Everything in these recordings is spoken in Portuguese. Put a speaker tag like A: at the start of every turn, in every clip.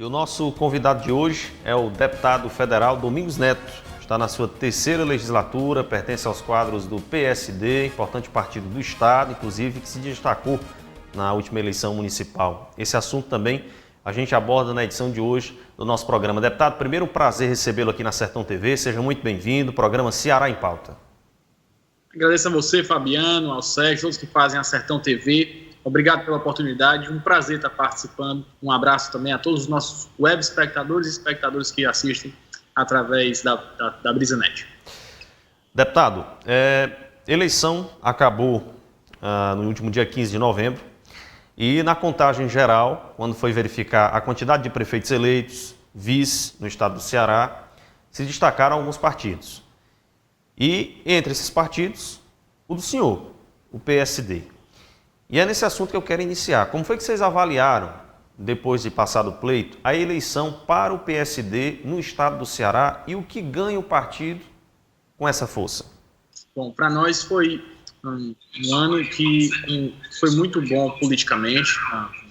A: o nosso convidado de hoje é o deputado federal Domingos Neto. Está na sua terceira legislatura, pertence aos quadros do PSD, importante partido do Estado, inclusive que se destacou na última eleição municipal. Esse assunto também a gente aborda na edição de hoje do nosso programa. Deputado, primeiro um prazer recebê-lo aqui na Sertão TV, seja muito bem-vindo, programa Ceará em Pauta.
B: Agradeço a você, Fabiano, ao Sérgio, todos que fazem a Sertão TV. Obrigado pela oportunidade, um prazer estar participando. Um abraço também a todos os nossos web espectadores e espectadores que assistem através da BrisaNet.
A: Deputado, eleição acabou no último dia 15 de novembro e na contagem geral, quando foi verificar a quantidade de prefeitos eleitos, vice no estado do Ceará, se destacaram alguns partidos. E entre esses partidos, o do senhor, o PSD. E é nesse assunto que eu quero iniciar. Como foi que vocês avaliaram, depois de passado o pleito, a eleição para o PSD no estado do Ceará e o que ganha o partido com essa força?
B: Bom, para nós foi um ano que foi muito bom politicamente.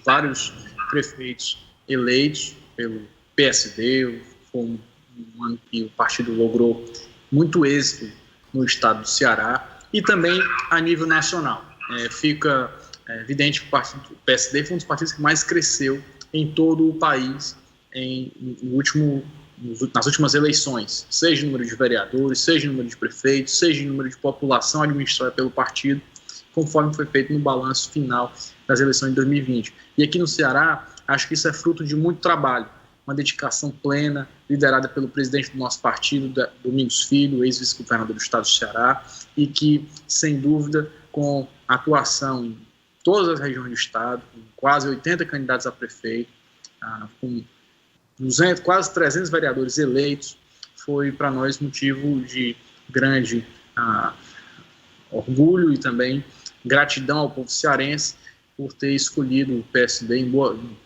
B: Vários prefeitos eleitos pelo PSD. Foi um ano que o partido logrou muito êxito no estado do Ceará e também a nível nacional. Fica evidente que o PSD foi um dos partidos que mais cresceu em todo o país nas últimas eleições, seja em número de vereadores, seja em número de prefeitos, seja em número de população administrada pelo partido, conforme foi feito no balanço final das eleições de 2020. E aqui no Ceará, acho que isso é fruto de muito trabalho, uma dedicação plena, liderada pelo presidente do nosso partido, Domingos Filho, ex-vice-governador do estado do Ceará, e que, sem dúvida, com atuação em todas as regiões do estado, com quase 80 candidatos a prefeito, com quase 300 vereadores eleitos, foi para nós motivo de grande orgulho e também gratidão ao povo cearense por ter escolhido o PSD em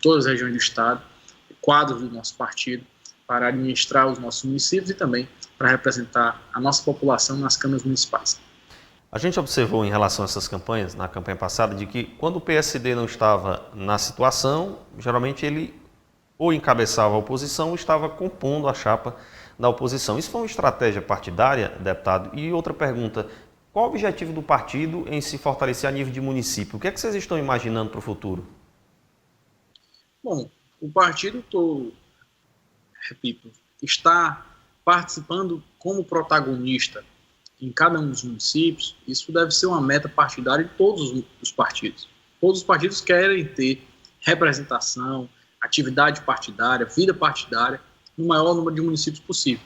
B: todas as regiões do estado, quadros do nosso partido, para administrar os nossos municípios e também para representar a nossa população nas câmaras municipais.
A: A gente observou em relação a essas campanhas, na campanha passada, de que quando o PSD não estava na situação, geralmente ele ou encabeçava a oposição ou estava compondo a chapa da oposição. Isso foi uma estratégia partidária, deputado? E outra pergunta, qual o objetivo do partido em se fortalecer a nível de município? O que é que vocês estão imaginando para o futuro?
B: Bom, o partido, está participando como protagonista em cada um dos municípios. Isso deve ser uma meta partidária de todos os partidos. Todos os partidos querem ter representação, atividade partidária, vida partidária, no maior número de municípios possível.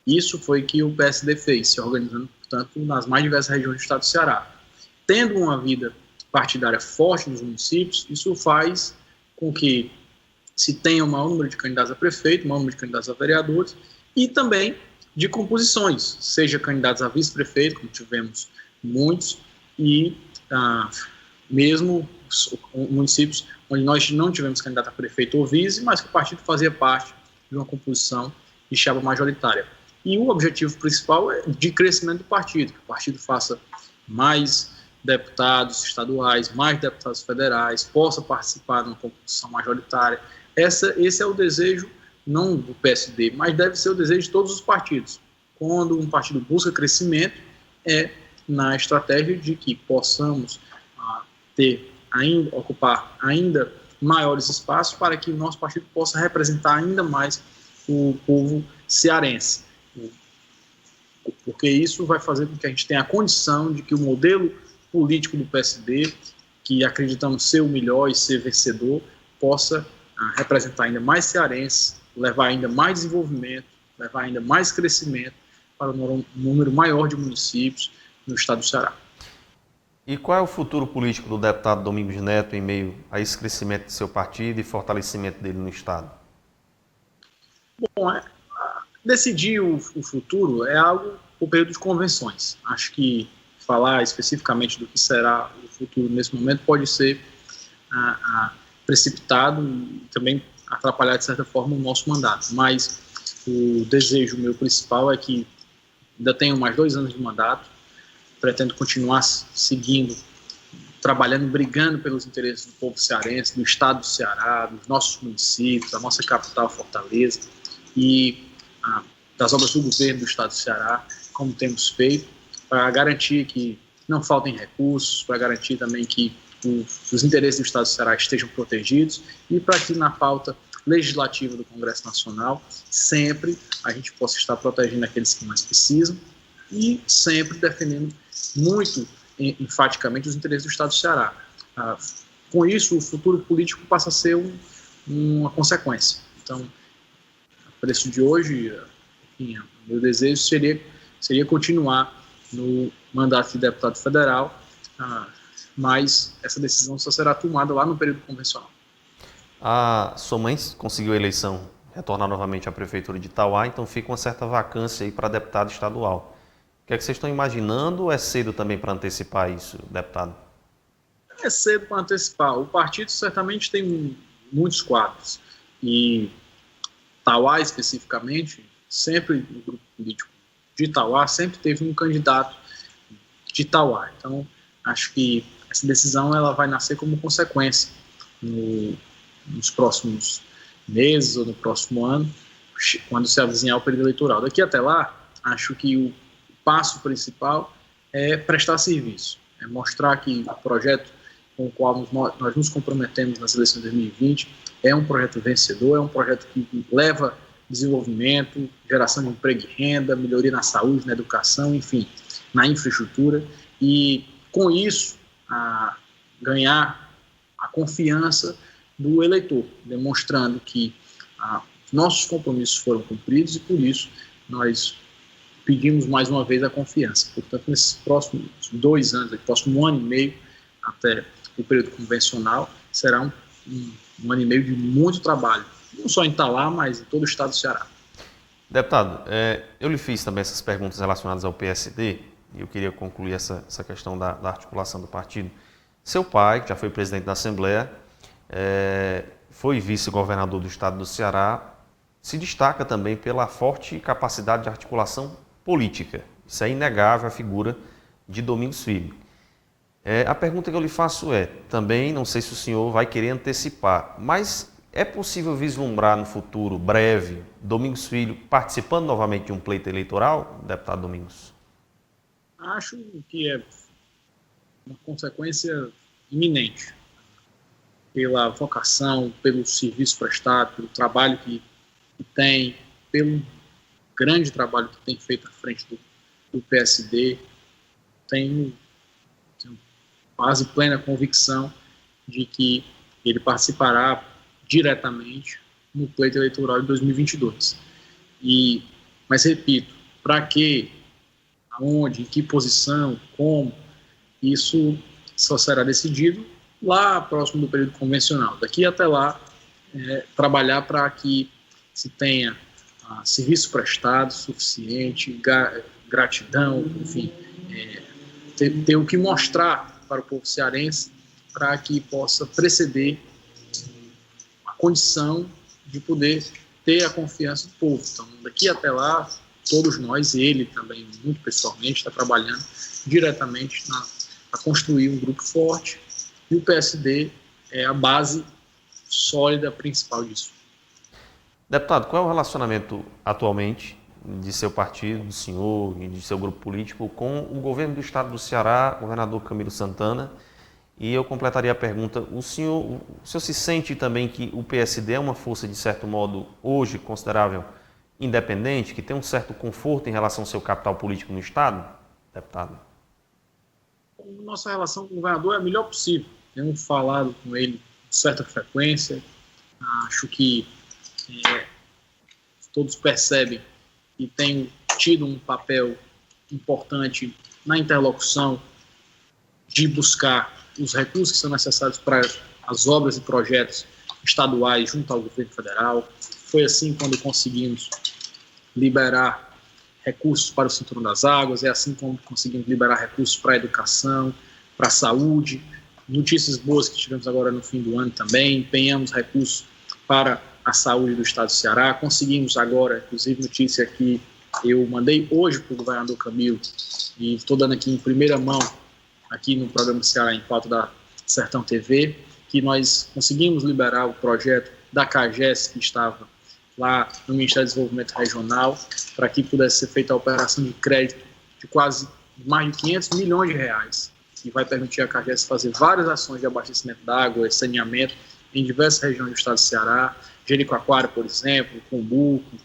B: Isso foi que o PSD fez, se organizando, portanto, nas mais diversas regiões do estado do Ceará. Tendo uma vida partidária forte nos municípios, isso faz com que se tenha o maior número de candidatos a prefeito, o maior número de candidatos a vereadores e também de composições, seja candidatos a vice-prefeito, como tivemos muitos, e mesmo municípios onde nós não tivemos candidato a prefeito ou vice, mas que o partido fazia parte de uma composição de chapa majoritária. E o objetivo principal é de crescimento do partido, que o partido faça mais deputados estaduais, mais deputados federais, possa participar de uma composição majoritária. Esse é o desejo não do PSD, mas deve ser o desejo de todos os partidos. Quando um partido busca crescimento, é na estratégia de que possamos ocupar ainda maiores espaços para que o nosso partido possa representar ainda mais o povo cearense. Porque isso vai fazer com que a gente tenha a condição de que o modelo político do PSD, que acreditamos ser o melhor e ser vencedor, possa representar ainda mais cearenses, levar ainda mais desenvolvimento, levar ainda mais crescimento para um número maior de municípios no estado do Ceará.
A: E qual é o futuro político do deputado Domingos Neto em meio a esse crescimento de seu partido e fortalecimento dele no estado?
B: Bom, decidir o futuro é algo por período de convenções. Acho que falar especificamente do que será o futuro nesse momento pode ser precipitado e também atrapalhar, de certa forma, o nosso mandato. Mas o desejo meu principal é que ainda tenho mais 2 anos de mandato, pretendo continuar seguindo trabalhando, brigando pelos interesses do povo cearense, do estado do Ceará, dos nossos municípios, da nossa capital, Fortaleza, e das obras do governo do estado do Ceará, como temos feito, para garantir que não faltem recursos, para garantir também que os interesses do estado do Ceará estejam protegidos e para que na pauta legislativa do Congresso Nacional sempre a gente possa estar protegendo aqueles que mais precisam e sempre defendendo muito enfaticamente os interesses do estado do Ceará. Com isso, o futuro político passa a ser uma consequência. Então, a preço de hoje, enfim, meu desejo seria continuar no mandato de deputado federal, mas essa decisão só será tomada lá no período convencional.
A: A sua mãe conseguiu a eleição, retornar novamente à prefeitura de Itauá, então fica uma certa vacância aí para deputado estadual. O que é que vocês estão imaginando ou é cedo também para antecipar isso, deputado?
B: É cedo para antecipar. O partido certamente tem muitos quadros e Itauá especificamente, sempre o grupo político de Itauá sempre teve um candidato de Itauá. Então, acho que essa decisão ela vai nascer como consequência nos próximos meses ou no próximo ano, quando se avizinhar o período eleitoral. Daqui até lá, acho que o passo principal é prestar serviço, é mostrar que o projeto com o qual nós nos comprometemos nas eleições de 2020 é um projeto vencedor, é um projeto que leva desenvolvimento, geração de emprego e renda, melhoria na saúde, na educação, enfim, na infraestrutura, e com isso ganhar a confiança do eleitor, demonstrando que nossos compromissos foram cumpridos e por isso nós pedimos mais uma vez a confiança. Portanto, nesses próximos 2 anos, próximo ano e meio, até o período convencional, será um ano e meio de muito trabalho, não só em Itauá, mas em todo o estado do Ceará.
A: Deputado, eu lhe fiz também essas perguntas relacionadas ao PSD e eu queria concluir essa questão da articulação do partido. Seu pai, que já foi presidente da Assembleia, foi vice-governador do estado do Ceará, se destaca também pela forte capacidade de articulação política. Isso é inegável, a figura de Domingos Filho. A pergunta que eu lhe faço também, não sei se o senhor vai querer antecipar, mas é possível vislumbrar no futuro breve Domingos Filho participando novamente de um pleito eleitoral, deputado Domingos?
B: Acho que é uma consequência iminente pela vocação, pelo serviço prestado, pelo trabalho que tem, pelo grande trabalho que tem feito à frente do PSD. Tenho quase plena convicção de que ele participará diretamente no pleito eleitoral de 2022. Mas repito, para quê, aonde, em que posição, como, isso só será decidido lá próximo do período convencional. Daqui até lá, trabalhar para que se tenha serviço prestado suficiente, gratidão, enfim, ter o que mostrar para o povo cearense para que possa preceder a condição de poder ter a confiança do povo. Então, daqui até lá, todos nós, ele também, muito pessoalmente, está trabalhando diretamente a construir um grupo forte e o PSD é a base sólida principal disso.
A: Deputado, qual é o relacionamento atualmente de seu partido, do senhor e de seu grupo político com o governo do estado do Ceará, governador Camilo Santana? E eu completaria a pergunta, o senhor se sente também que o PSD é uma força, de certo modo, hoje considerável, independente, que tem um certo conforto em relação ao seu capital político no estado, deputado?
B: Nossa relação com o governador é a melhor possível. Temos falado com ele com certa frequência. Acho que todos percebem que tem tido um papel importante na interlocução de buscar os recursos que são necessários para as obras e projetos estaduais junto ao governo federal. Foi assim quando conseguimos liberar recursos para o Cinturão das Águas, é assim como conseguimos liberar recursos para a educação, para a saúde. Notícias boas que tivemos agora no fim do ano também, empenhamos recursos para a saúde do estado do Ceará, conseguimos agora, inclusive notícia que eu mandei hoje para o governador Camilo, e estou dando aqui em primeira mão aqui no programa Ceará em Pauta da Sertão TV, que nós conseguimos liberar o projeto da CAGES, que estava lá no Ministério do Desenvolvimento Regional, para que pudesse ser feita a operação de crédito de quase mais de 500 milhões de reais, que vai permitir a CAGES fazer várias ações de abastecimento d'água e saneamento em diversas regiões do estado do Ceará, Jericoacoara, por exemplo, Cumbuco,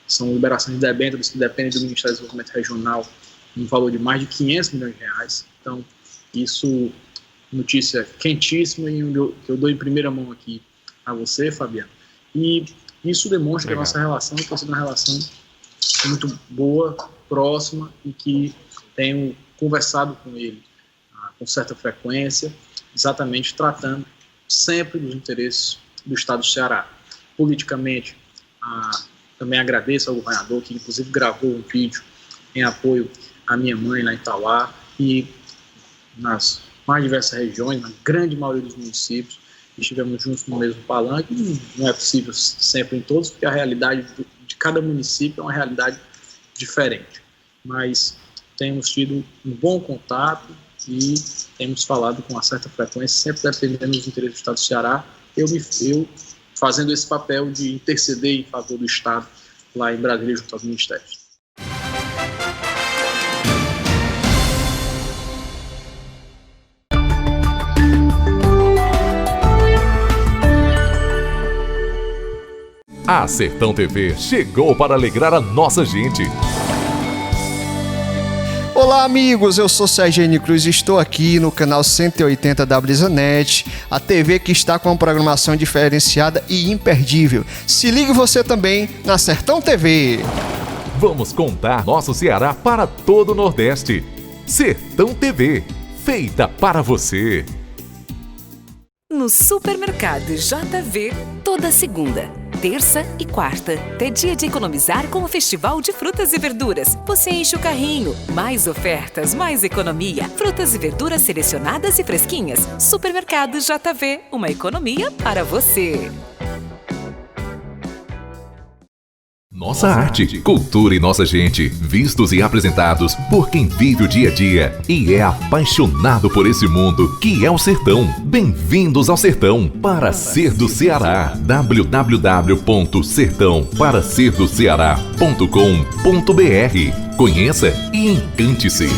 B: são liberações de debêntures que dependem do Ministério do Desenvolvimento Regional, no valor de mais de 500 milhões de reais. Então, isso, notícia quentíssima e que eu dou em primeira mão aqui a você, Fabiano. E isso demonstra que a nossa relação está sendo uma relação muito boa, próxima, e que tenho conversado com ele com certa frequência, exatamente tratando sempre dos interesses do estado do Ceará. Politicamente, também agradeço ao governador, que inclusive gravou um vídeo em apoio à minha mãe lá em Itauá, e nas mais diversas regiões, na grande maioria dos municípios, estivemos juntos no mesmo palanque. Não é possível sempre em todos, porque a realidade de cada município é uma realidade diferente. Mas temos tido um bom contato e temos falado com uma certa frequência, sempre defendendo os interesses do estado do Ceará. Eu fazendo esse papel de interceder em favor do estado lá em Brasília, junto aos ministérios.
C: A Sertão TV chegou para alegrar a nossa gente.
D: Olá, amigos, eu sou Sergênio Cruz e estou aqui no canal 180 da BrisaNet, a TV que está com uma programação diferenciada e imperdível. Se ligue você também na Sertão TV.
C: Vamos contar nosso Ceará para todo o Nordeste. Sertão TV, feita para você.
E: No Supermercado JV, toda segunda, terça e quarta, é dia de economizar com o Festival de Frutas e Verduras. Você enche o carrinho, mais ofertas, mais economia. Frutas e verduras selecionadas e fresquinhas. Supermercado JV, uma economia para você.
C: Nossa arte, cultura e nossa gente, vistos e apresentados por quem vive o dia a dia e é apaixonado por esse mundo que é o sertão. Bem-vindos ao Sertão, para ser do Ceará. www.sertãoparaserdocceará.com.br. Conheça e encante-se.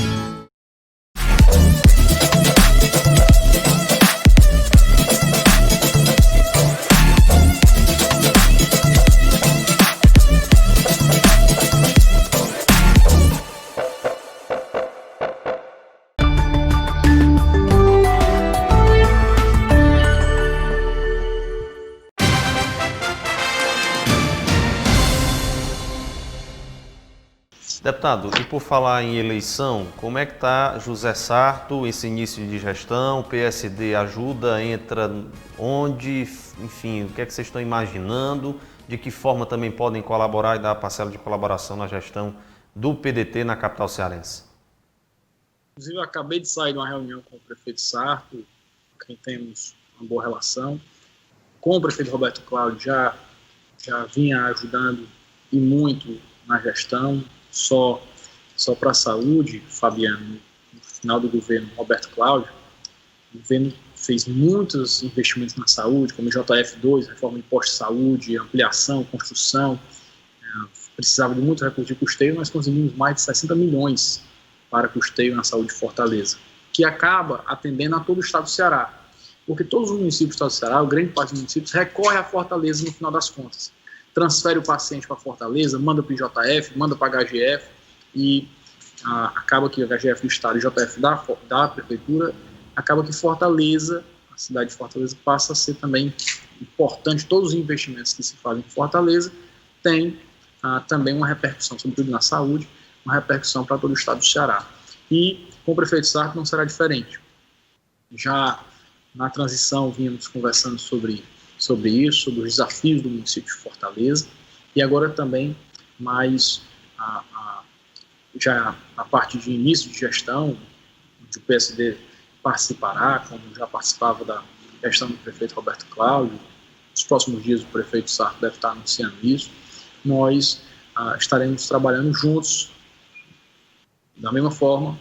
A: Deputado, e por falar em eleição, como é que está José Sarto, esse início de gestão? O PSD ajuda, entra onde? Enfim, o que é que vocês estão imaginando? De que forma também podem colaborar e dar parcela de colaboração na gestão do PDT na capital cearense?
B: Inclusive, eu acabei de sair de uma reunião com o prefeito Sarto, com quem temos uma boa relação. Com o prefeito Roberto Cláudio já vinha ajudando e muito na gestão. Só para a saúde, Fabiano, no final do governo Roberto Cláudio, o governo fez muitos investimentos na saúde, como o JF2, reforma de posto de saúde, ampliação, construção. Precisava de muito recurso de custeio, nós conseguimos mais de 60 milhões para custeio na saúde de Fortaleza, que acaba atendendo a todo o estado do Ceará. Porque todos os municípios do estado do Ceará, grande parte dos municípios, recorre à Fortaleza no final das contas. Transfere o paciente para Fortaleza, manda para o IJF, manda para a HGF, e acaba que a HGF do Estado e o IJF da Prefeitura, acaba que Fortaleza, a cidade de Fortaleza, passa a ser também importante. Todos os investimentos que se fazem em Fortaleza têm também uma repercussão, sobretudo na saúde, uma repercussão para todo o estado do Ceará. E com o prefeito Sarto não será diferente. Já na transição vínhamos conversando sobre isso, sobre os desafios do município de Fortaleza, e agora também mais já a parte de início de gestão, onde o PSD participará, como já participava da gestão do prefeito Roberto Cláudio. Nos próximos dias o prefeito Sarto deve estar anunciando isso. Nós estaremos trabalhando juntos, da mesma forma,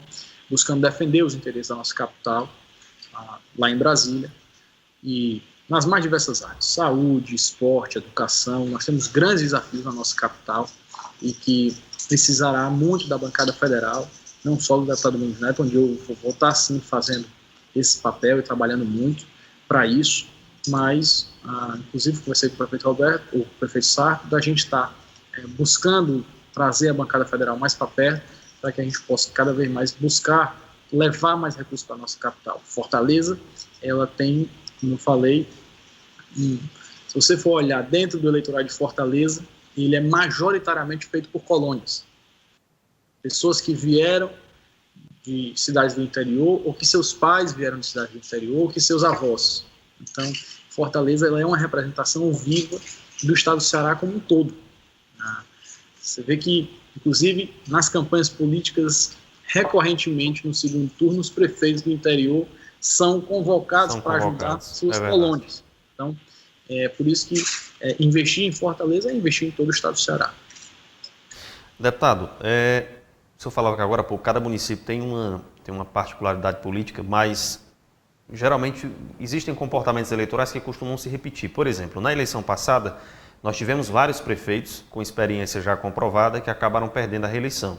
B: buscando defender os interesses da nossa capital, lá em Brasília, e nas mais diversas áreas, saúde, esporte, educação. Nós temos grandes desafios na nossa capital e que precisará muito da bancada federal, não só do deputado Mendes Neto, onde eu vou estar sim fazendo esse papel e trabalhando muito para isso, mas inclusive conversei com o prefeito Roberto, o prefeito Sarto, da gente estar buscando trazer a bancada federal mais para perto, para que a gente possa cada vez mais buscar levar mais recursos para a nossa capital. Fortaleza, ela tem, como eu falei, se você for olhar dentro do eleitorado de Fortaleza, ele é majoritariamente feito por colônias. Pessoas que vieram de cidades do interior, ou que seus pais vieram de cidades do interior, ou que seus avós. Então, Fortaleza ela é uma representação viva do estado do Ceará como um todo. Você vê que, inclusive, nas campanhas políticas, recorrentemente, no segundo turno, os prefeitos do interior são convocados para ajudar suas colônias. Então, é por isso que investir em Fortaleza é investir em todo o estado do Ceará.
A: Deputado, o senhor falava que agora, cada município tem uma particularidade política, mas geralmente existem comportamentos eleitorais que costumam se repetir. Por exemplo, na eleição passada, nós tivemos vários prefeitos com experiência já comprovada que acabaram perdendo a reeleição.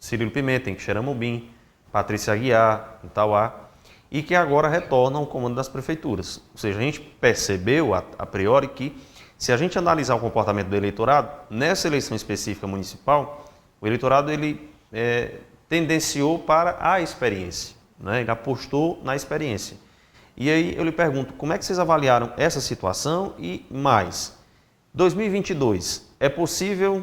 A: Cirilo Pimenta, em Xeramobim, Patrícia Aguiar, em Tauá, e que agora retornam ao comando das prefeituras. Ou seja, a gente percebeu, a priori, que se a gente analisar o comportamento do eleitorado, nessa eleição específica municipal, o eleitorado ele tendenciou para a experiência, né? Ele apostou na experiência. E aí eu lhe pergunto, como é que vocês avaliaram essa situação e mais? 2022, é possível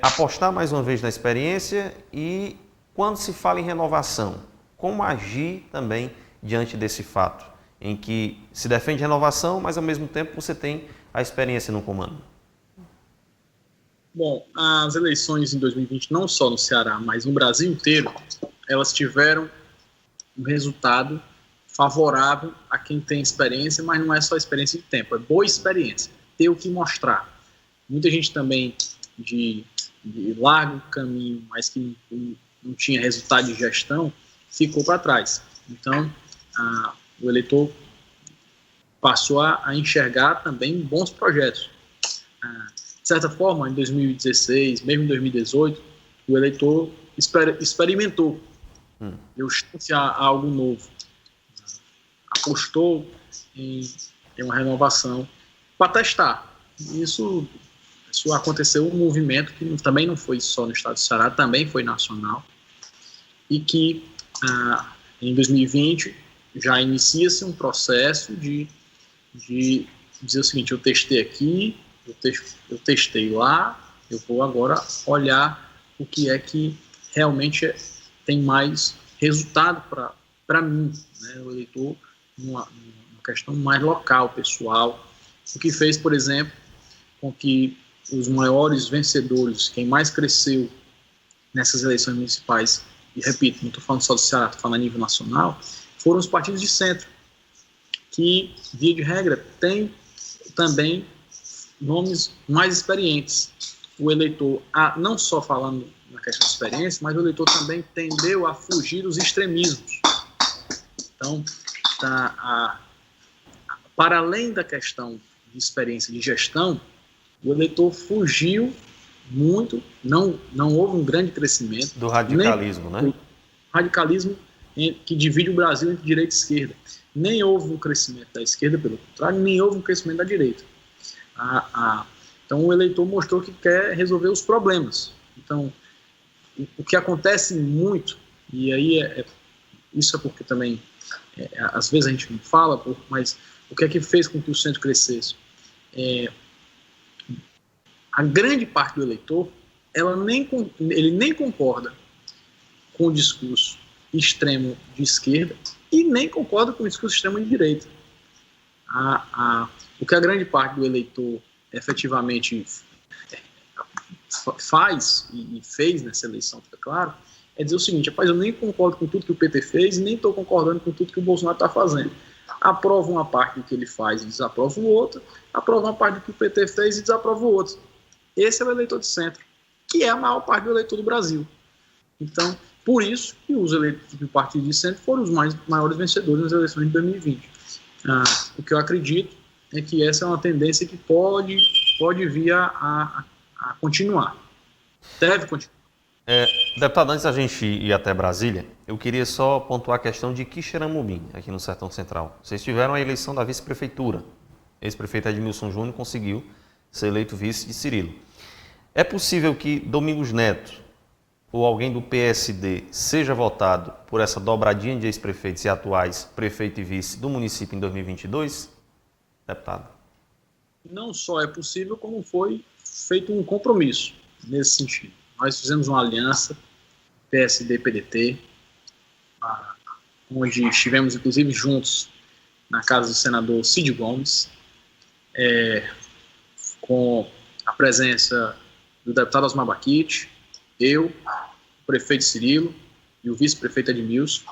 A: apostar mais uma vez na experiência e quando se fala em renovação, como agir também diante desse fato, em que se defende renovação, mas ao mesmo tempo você tem a experiência no comando?
B: Bom, as eleições em 2020, não só no Ceará, mas no Brasil inteiro, elas tiveram um resultado favorável a quem tem experiência, mas não é só experiência de tempo, é boa experiência, ter o que mostrar. Muita gente também de largo caminho, mas que não tinha resultado de gestão, ficou para trás. Então, o eleitor passou a enxergar também bons projetos. De certa forma, em 2016, mesmo em 2018, o eleitor experimentou, deu chance a algo novo, apostou em uma renovação para testar. Isso aconteceu um movimento que também não foi só no estado do Ceará, também foi nacional, e que em 2020 já inicia-se um processo de dizer o seguinte: eu testei aqui, eu testei lá, eu vou agora olhar o que é que realmente tem mais resultado para mim, né? O eleitor, uma questão mais local, pessoal, o que fez, por exemplo, com que os maiores vencedores, quem mais cresceu nessas eleições municipais, e repito, não estou falando só do Ceará, estou falando a nível nacional, foram os partidos de centro, que, via de regra, têm também nomes mais experientes. O eleitor, não só falando na questão de experiência, mas o eleitor também tendeu a fugir dos extremismos. Então, para além da questão de experiência de gestão, o eleitor fugiu muito, não houve um grande crescimento.
A: Do radicalismo, né?
B: Radicalismo que divide o Brasil entre direita e esquerda. Nem houve um crescimento da esquerda, pelo contrário, nem houve um crescimento da direita. Então o eleitor mostrou que quer resolver os problemas. Então, o que acontece muito, e aí isso é porque também, às vezes a gente não fala, mas o que é que fez com que o centro crescesse? A grande parte do eleitor, ele nem concorda com o discurso extremo de esquerda e nem concorda com o discurso extremo de direita. O que a grande parte do eleitor efetivamente faz e fez nessa eleição, fica claro, é dizer o seguinte: rapaz, eu nem concordo com tudo que o PT fez e nem estou concordando com tudo que o Bolsonaro está fazendo. Aprova uma parte do que ele faz e desaprova o outro, aprova uma parte do que o PT fez e desaprova o outro. Esse é o eleitor de centro, que é a maior parte do eleitor do Brasil. Então, Por isso que os eleitos do partido de centro foram os maiores vencedores nas eleições de 2020. O que eu acredito é que essa é uma tendência que pode vir a continuar. Deve continuar.
A: Deputado, antes da gente ir até Brasília, eu queria só pontuar a questão de Quixeramobim, aqui no Sertão Central. Vocês tiveram a eleição da vice-prefeitura. Ex-prefeito Edmilson Júnior conseguiu ser eleito vice de Cirilo. É possível que Domingos Neto ou alguém do PSD seja votado por essa dobradinha de ex-prefeitos e atuais prefeito e vice do município em 2022, deputado?
B: Não só é possível, como foi feito um compromisso nesse sentido. Nós fizemos uma aliança PSD-PDT, onde estivemos inclusive juntos na casa do senador Cid Gomes, com a presença do deputado Osmar Baquite, eu, o prefeito Cirilo e o vice-prefeito Edmilson,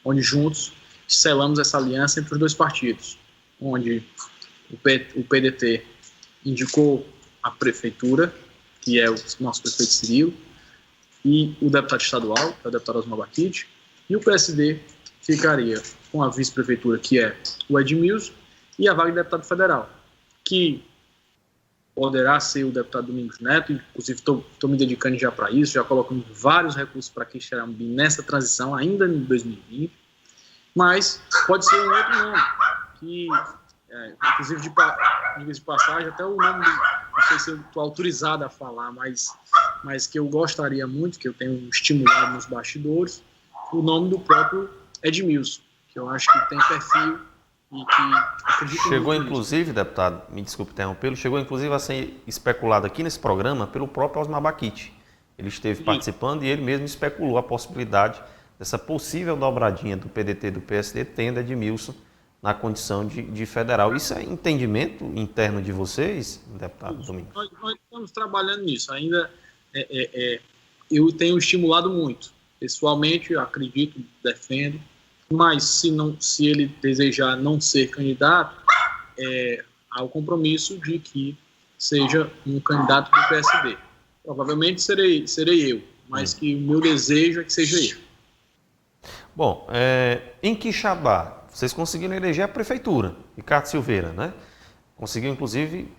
B: onde juntos selamos essa aliança entre os dois partidos, onde o PDT indicou a prefeitura, que é o nosso prefeito Cirilo, e o deputado estadual, que é o deputado Osmar Baquite, e o PSD ficaria com a vice-prefeitura, que é o Edmilson, e a vaga de deputado federal, que poderá ser o deputado Domingos Neto, inclusive estou me dedicando já para isso, já colocando vários recursos para Quixeramobim nessa transição, ainda em 2020, mas pode ser um outro nome, que, inclusive de passagem, até o nome, não sei se eu estou autorizado a falar, mas que eu gostaria muito, que eu tenho estimulado nos bastidores, o nome do próprio Edmilson, que eu acho que tem perfil e que acredito
A: chegou
B: muito
A: inclusive,
B: nisso.
A: deputado, me desculpe interrompê-lo, chegou inclusive a ser especulado aqui nesse programa pelo próprio Osmar Baquite. Ele esteve participando e ele mesmo especulou a possibilidade dessa possível dobradinha do PDT e do PSD tendo Edmilson na condição de federal. Isso é entendimento interno de vocês, deputado Domingos?
B: Nós estamos trabalhando nisso. Ainda eu tenho estimulado muito. Pessoalmente, eu acredito, defendo, mas se ele desejar não ser candidato, há o compromisso de que seja um candidato do PSD. Provavelmente serei eu, mas que o meu desejo é que seja eu.
A: Bom, em Quixadá, vocês conseguiram eleger a prefeitura, Ricardo Silveira, né? Conseguiu, inclusive,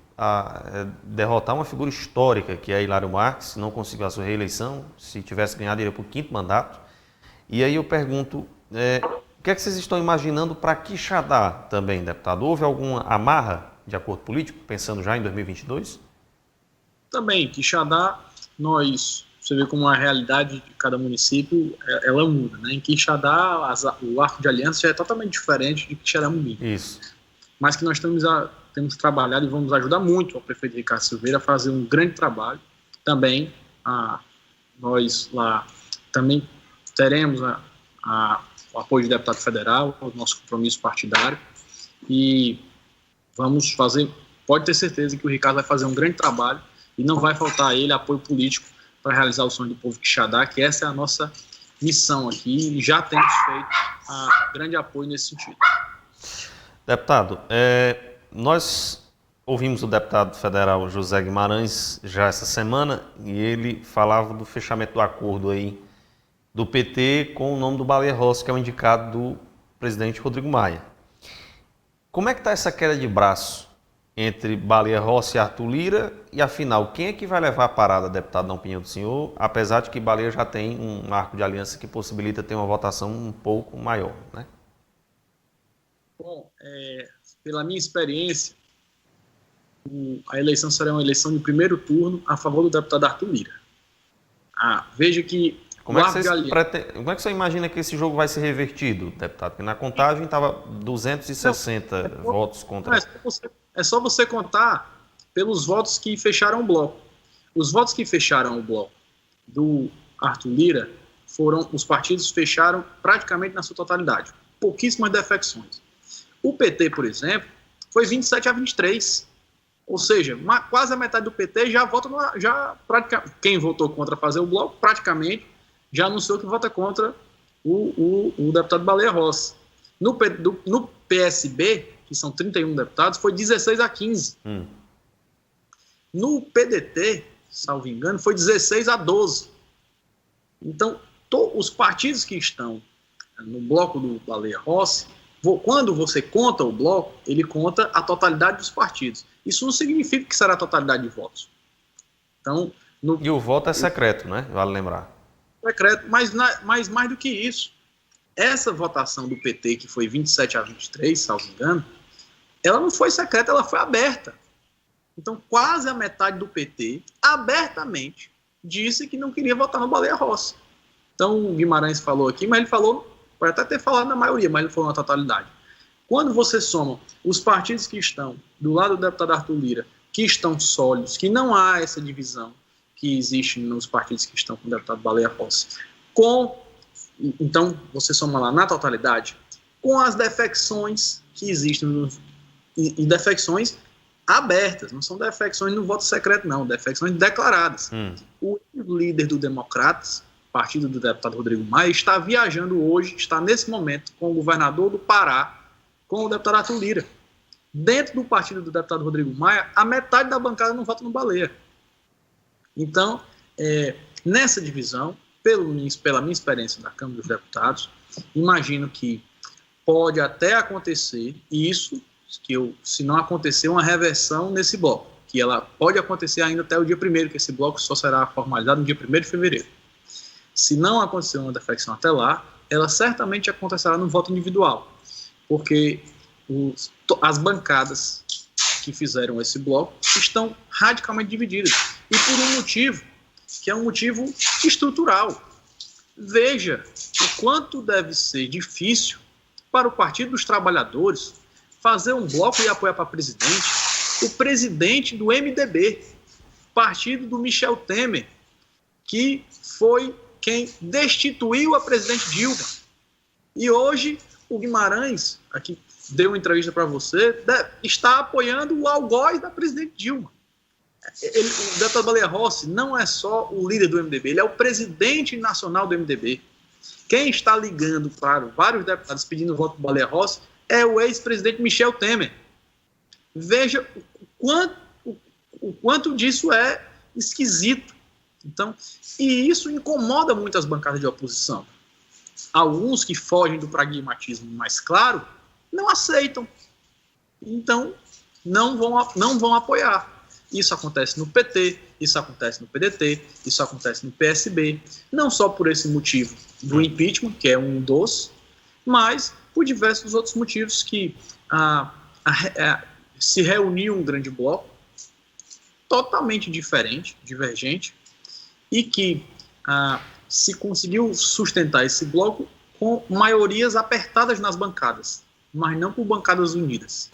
A: derrotar uma figura histórica, que é Hilário Marques, não conseguiu a sua reeleição, se tivesse ganhado, iria para o 5º mandato. E aí eu pergunto, o que é que vocês estão imaginando para Quixadá também, deputado? Houve alguma amarra de acordo político, pensando já em 2022?
B: Também, Quixadá, você vê como a realidade de cada município, ela muda, né? Em Quixadá, o arco de aliança já é totalmente diferente de Quixeramobim.
A: Isso.
B: Mas que nós temos trabalhado e vamos ajudar muito o prefeito Ricardo Silveira a fazer um grande trabalho. Também, nós lá também teremos o apoio do deputado federal, o nosso compromisso partidário, e vamos fazer, pode ter certeza que o Ricardo vai fazer um grande trabalho e não vai faltar a ele apoio político para realizar o sonho do povo de Quixadá, que essa é a nossa missão aqui, e já temos feito grande apoio nesse sentido.
A: Deputado, nós ouvimos o deputado federal José Guimarães já essa semana e ele falava do fechamento do acordo aí do PT com o nome do Baleia Rossi, que é o indicado do presidente Rodrigo Maia. Como é que está essa queda de braço entre Baleia Rossi e Arthur Lira? E afinal, quem é que vai levar a parada, deputado, na opinião do senhor? Apesar de que Baleia já tem um arco de aliança que possibilita ter uma votação um pouco maior, né?
B: Bom, pela minha experiência, a eleição será uma eleição de primeiro turno a favor do deputado Arthur Lira. Veja que
A: como é que você imagina que esse jogo vai ser revertido, deputado? Porque na contagem estava 260 votos contra...
B: É só você contar pelos votos que fecharam o bloco. Os votos que fecharam o bloco do Arthur Lira os partidos fecharam praticamente na sua totalidade. Pouquíssimas defecções. O PT, por exemplo, foi 27-23. Ou seja, quase a metade do PT já vota quem votou contra fazer o bloco, praticamente já anunciou que vota contra o deputado Baleia Rossi. No PSB, que são 31 deputados, foi 16-15. No PDT, salvo engano, foi 16-12. Então, os partidos que estão no bloco do Baleia Rossi, quando você conta o bloco, ele conta a totalidade dos partidos. Isso não significa que será a totalidade de votos. Então,
A: E o voto é secreto, né? Vale lembrar.
B: Secreto, mas mais do que isso, essa votação do PT, que foi 27-23, salvo engano, ela não foi secreta, ela foi aberta. Então, quase a metade do PT, abertamente, disse que não queria votar no Baleia Rossi. Então, o Guimarães falou aqui, mas ele falou, pode até ter falado na maioria, mas ele falou na totalidade. Quando você soma os partidos que estão do lado do deputado Arthur Lira, que estão sólidos, que não há essa divisão que existe nos partidos que estão com o deputado Baleia Rossi, então, você soma lá na totalidade, com as defecções que existem, e defecções abertas, não são defecções no voto secreto, não, defecções declaradas. O líder do Democratas, partido do deputado Rodrigo Maia, está viajando hoje, está nesse momento com o governador do Pará, com o deputado Arthur Lira. Dentro do partido do deputado Rodrigo Maia, a metade da bancada não vota no Baleia. Então, nessa divisão, pela minha experiência na Câmara dos Deputados, imagino que pode até acontecer isso, se não acontecer uma reversão nesse bloco, que ela pode acontecer ainda até o dia 1º, que esse bloco só será formalizado no dia 1º de fevereiro. Se não acontecer uma defecção até lá, ela certamente acontecerá no voto individual, porque as bancadas que fizeram esse bloco estão radicalmente divididas, e por um motivo, que é um motivo estrutural. Veja o quanto deve ser difícil para o Partido dos Trabalhadores fazer um bloco e apoiar para presidente o presidente do MDB, partido do Michel Temer, que foi quem destituiu a presidente Dilma. E hoje o Guimarães, aqui deu uma entrevista para você, está apoiando o algoz da presidente Dilma. O deputado Baleia Rossi não é só o líder do MDB, ele é o presidente nacional do MDB. Quem está ligando para vários deputados pedindo o voto do Baleia Rossi é o ex-presidente Michel Temer. Veja o quanto disso é esquisito. Então, e isso incomoda muito as bancadas de oposição. Alguns que fogem do pragmatismo mais claro não aceitam. Então, não vão apoiar. Isso acontece no PT, isso acontece no PDT, isso acontece no PSB, não só por esse motivo do impeachment, que é um dos, mas por diversos outros motivos que se reuniu um grande bloco, totalmente diferente, divergente, e que se conseguiu sustentar esse bloco com maiorias apertadas nas bancadas, mas não por bancadas unidas.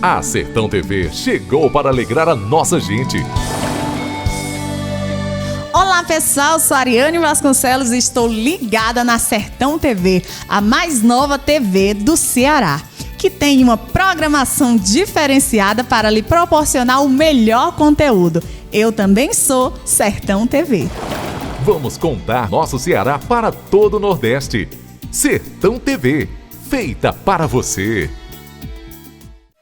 C: A Sertão TV chegou para alegrar a nossa gente.
F: Olá pessoal, sou Ariane Vasconcelos e estou ligada na Sertão TV, a mais nova TV do Ceará, que tem uma programação diferenciada para lhe proporcionar o melhor conteúdo. Eu também sou Sertão TV.
C: Vamos contar nosso Ceará para todo o Nordeste. Sertão TV, feita para você.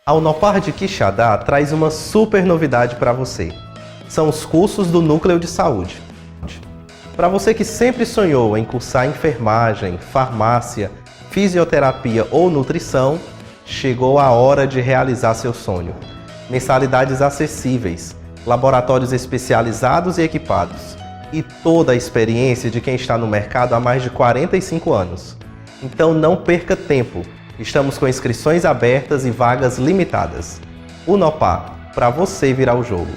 G: A Unopar de Quixadá traz uma super novidade para você. São os cursos do Núcleo de Saúde. Para você que sempre sonhou em cursar enfermagem, farmácia, fisioterapia ou nutrição, chegou a hora de realizar seu sonho. Mensalidades acessíveis, laboratórios especializados e equipados, e toda a experiência de quem está no mercado há mais de 45 anos. Então não perca tempo. Estamos com inscrições abertas e vagas limitadas. Unopar, para você virar o jogo.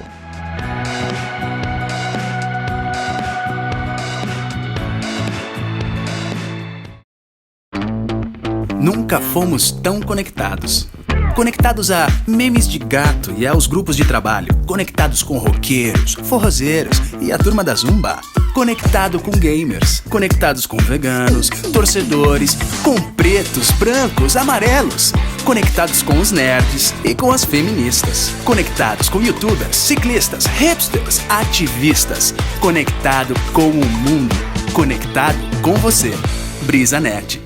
H: Nunca fomos tão conectados. Conectados a memes de gato e aos grupos de trabalho. Conectados com roqueiros, forrozeiros e a turma da Zumba. Conectado com gamers. Conectados com veganos, torcedores, com pretos, brancos, amarelos. Conectados com os nerds e com as feministas. Conectados com youtubers, ciclistas, hipsters, ativistas. Conectado com o mundo. Conectado com você. Brisa Net.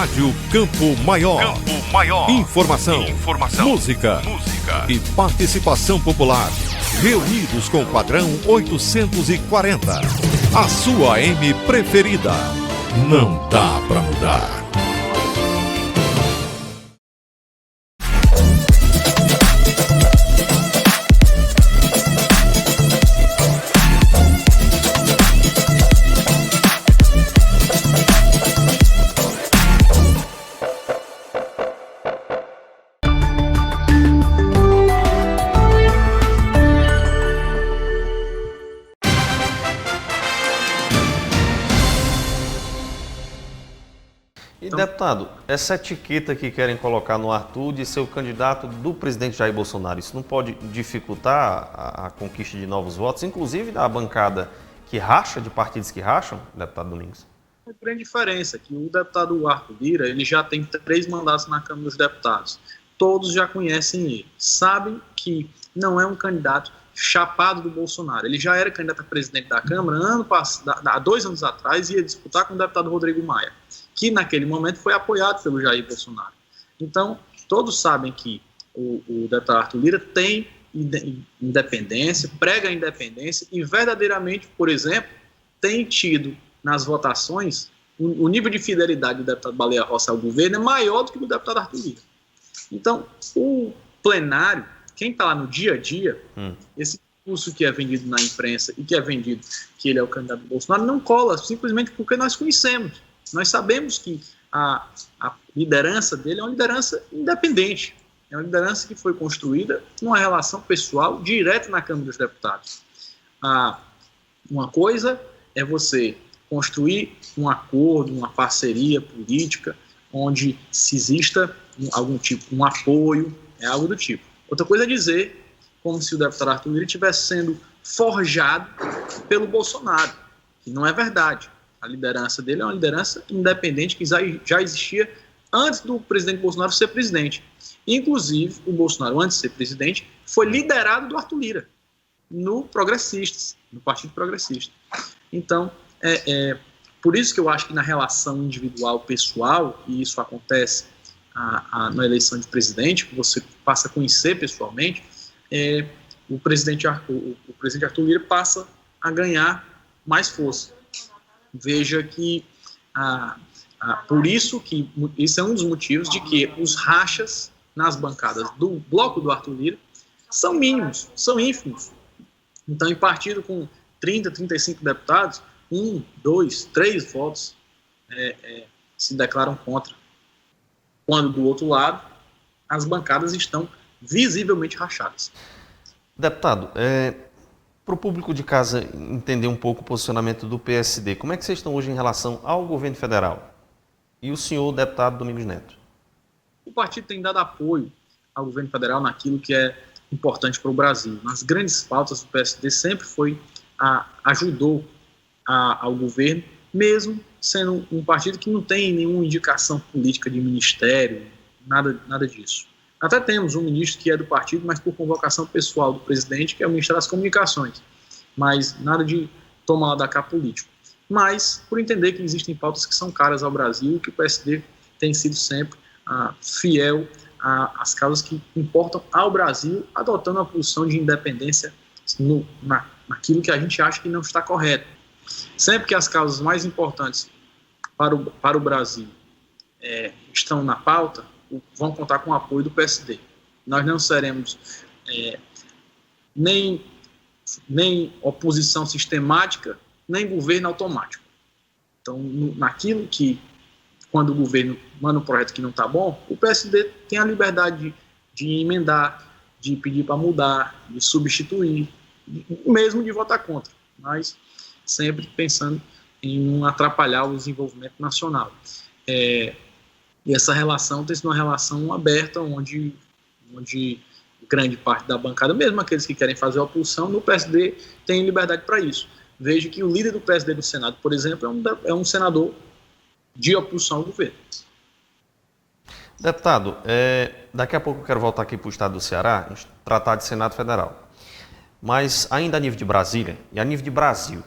I: Rádio Campo Maior. Informação. Música. E participação popular. Reunidos com o padrão 840. A sua AM preferida. Não dá pra mudar.
A: Deputado, essa etiqueta que querem colocar no Arthur de ser o candidato do presidente Jair Bolsonaro, isso não pode dificultar a conquista de novos votos, inclusive da bancada que racha, de partidos que racham, deputado Domingos?
B: A grande diferença é que o deputado Arthur Lira, ele já tem 3 mandatos na Câmara dos Deputados. Todos já conhecem ele, sabem que não é um candidato chapado do Bolsonaro. Ele já era candidato a presidente da Câmara há 2 anos atrás e ia disputar com o deputado Rodrigo Maia, que naquele momento foi apoiado pelo Jair Bolsonaro. Então, todos sabem que o deputado Arthur Lira tem independência, prega a independência e verdadeiramente, por exemplo, tem tido nas votações o nível de fidelidade do deputado Baleia Rossi ao governo é maior do que o do deputado Arthur Lira. Então, o plenário, quem está lá no dia a dia, esse discurso que é vendido na imprensa e que é vendido que ele é o candidato do Bolsonaro, não cola, simplesmente porque nós conhecemos. Nós sabemos que a liderança dele é uma liderança independente, é uma liderança que foi construída numa relação pessoal direta na Câmara dos Deputados. Uma coisa é você construir um acordo, uma parceria política, onde se exista algum tipo, um apoio, algo do tipo. Outra coisa é dizer como se o deputado Arthur Lira estivesse sendo forjado pelo Bolsonaro, que não é verdade. A liderança dele é uma liderança independente que já existia antes do presidente Bolsonaro ser presidente. Inclusive, o Bolsonaro, antes de ser presidente, foi liderado do Arthur Lira, no Progressistas, no Partido Progressista. Então, por isso que eu acho que na relação individual, pessoal, e isso acontece na eleição de presidente, que você passa a conhecer pessoalmente, o presidente Arthur Lira passa a ganhar mais força. Veja que, por isso que isso é um dos motivos de que os rachas nas bancadas do bloco do Arthur Lira são mínimos, são ínfimos. Então, em partido com 30, 35 deputados, 1, 2, 3 votos se declaram contra. Quando, do outro lado, as bancadas estão visivelmente rachadas.
A: Deputado, para o público de casa entender um pouco o posicionamento do PSD, como é que vocês estão hoje em relação ao governo federal? E o senhor, deputado Domingos Neto?
B: O partido tem dado apoio ao governo federal naquilo que é importante para o Brasil. Nas grandes pautas do PSD sempre ajudou ao governo, mesmo sendo um partido que não tem nenhuma indicação política de ministério, nada disso. Até temos um ministro que é do partido, mas por convocação pessoal do presidente, que é o ministro das Comunicações. Mas nada de tomar da cá político. Mas por entender que existem pautas que são caras ao Brasil e que o PSD tem sido sempre fiel às causas que importam ao Brasil, adotando a posição de independência naquilo que a gente acha que não está correto. Sempre que as causas mais importantes para o Brasil estão na pauta, vão contar com o apoio do PSD. Nós não seremos nem oposição sistemática, nem governo automático. Então, naquilo que, quando o governo manda um projeto que não está bom, o PSD tem a liberdade de emendar, de pedir para mudar, de substituir, mesmo de votar contra, mas sempre pensando em não atrapalhar o desenvolvimento nacional. E essa relação tem sido uma relação aberta, onde grande parte da bancada, mesmo aqueles que querem fazer a oposição, no PSD tem liberdade para isso. Veja que o líder do PSD do Senado, por exemplo, é um senador de oposição ao governo.
A: Deputado, daqui a pouco eu quero voltar aqui para o estado do Ceará, tratar de Senado Federal. Mas ainda a nível de Brasília e a nível de Brasil,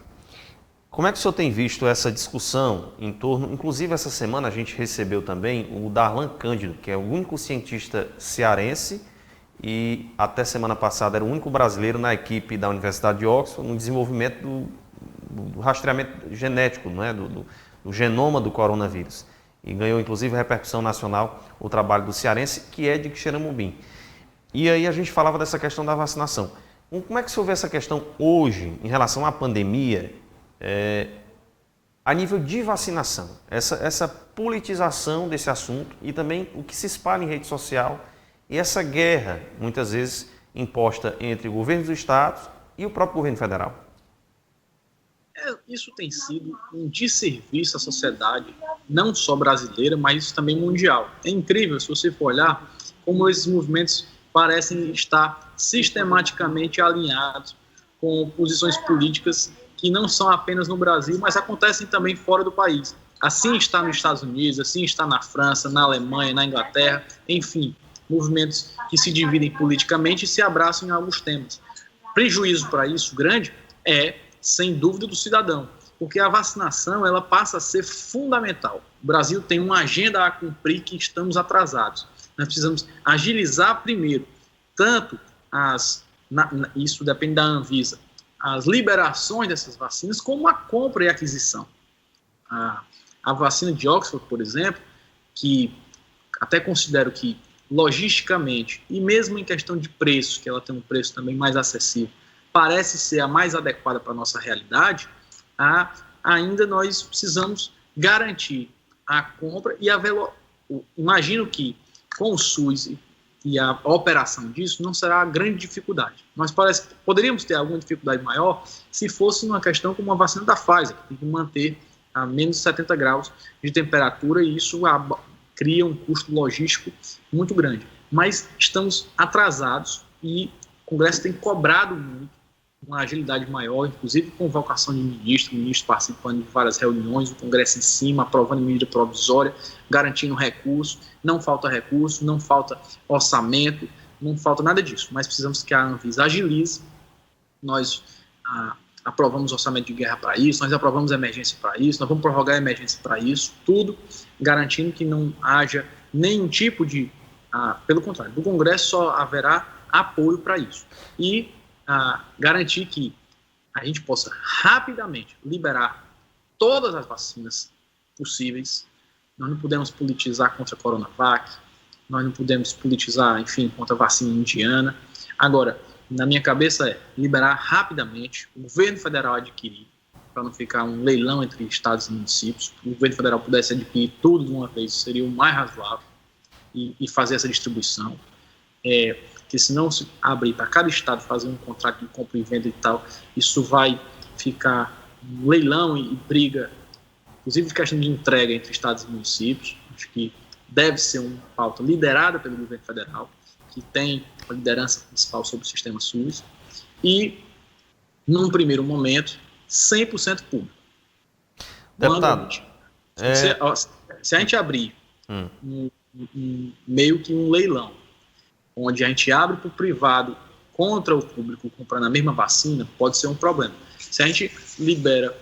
A: Como é que o senhor tem visto essa discussão em torno, inclusive essa semana a gente recebeu também o Darlan Cândido, que é o único cientista cearense e até semana passada era o único brasileiro na equipe da Universidade de Oxford no desenvolvimento do rastreamento genético, não é? do genoma do coronavírus. E ganhou inclusive repercussão nacional o trabalho do cearense, que é de Xeramobim. E aí a gente falava dessa questão da vacinação. Como é que o senhor vê essa questão hoje em relação à pandemia? A nível de vacinação, essa politização desse assunto e também o que se espalha em rede social e essa guerra, muitas vezes, imposta entre o governo dos estados e o próprio governo federal.
B: Isso tem sido um desserviço à sociedade, não só brasileira, mas também mundial. É incrível, se você for olhar, como esses movimentos parecem estar sistematicamente alinhados com posições políticas que não são apenas no Brasil, mas acontecem também fora do país. Assim está nos Estados Unidos, assim está na França, na Alemanha, na Inglaterra, enfim, movimentos que se dividem politicamente e se abraçam em alguns temas. Prejuízo para isso grande é, sem dúvida, do cidadão, porque a vacinação ela passa a ser fundamental. O Brasil tem uma agenda a cumprir que estamos atrasados. Nós precisamos agilizar primeiro, tanto isso depende da Anvisa, as liberações dessas vacinas, como a compra e aquisição. A vacina de Oxford, por exemplo, que até considero que logisticamente e mesmo em questão de preço, que ela tem um preço também mais acessível, parece ser a mais adequada para a nossa realidade, ainda nós precisamos garantir a compra e imagino que com o SUS e a operação disso não será a grande dificuldade. Nós poderíamos ter alguma dificuldade maior se fosse uma questão como a vacina da Pfizer, que tem que manter a menos de 70 graus de temperatura e isso cria um custo logístico muito grande. Mas estamos atrasados e o Congresso tem cobrado muito uma agilidade maior, inclusive convocação de ministros participando de várias reuniões, o Congresso em cima, aprovando medida provisória, garantindo recurso, não falta recurso, não falta orçamento, não falta nada disso, mas precisamos que a Anvisa agilize. Nós aprovamos orçamento de guerra para isso, nós aprovamos emergência para isso, nós vamos prorrogar a emergência para isso, tudo garantindo que não haja nenhum tipo de... pelo contrário, do Congresso só haverá apoio para isso. E garantir que a gente possa rapidamente liberar todas as vacinas possíveis. Nós não podemos politizar contra a Coronavac, nós não podemos politizar, enfim, contra a vacina indiana. Agora, na minha cabeça é liberar rapidamente, o governo federal adquirir, para não ficar um leilão entre estados e municípios. Se o governo federal pudesse adquirir tudo de uma vez, seria o mais razoável e fazer essa distribuição. Que se não se abrir para cada estado fazer um contrato de compra e venda e tal, isso vai ficar um leilão e briga, inclusive de questão de entrega entre estados e municípios. Acho que deve ser uma pauta liderada pelo governo federal, que tem a liderança principal sobre o sistema SUS, e, num primeiro momento, 100% público.
A: Deputado,
B: se a gente abrir meio que um leilão, onde a gente abre para o privado contra o público comprando a mesma vacina, pode ser um problema. Se a gente libera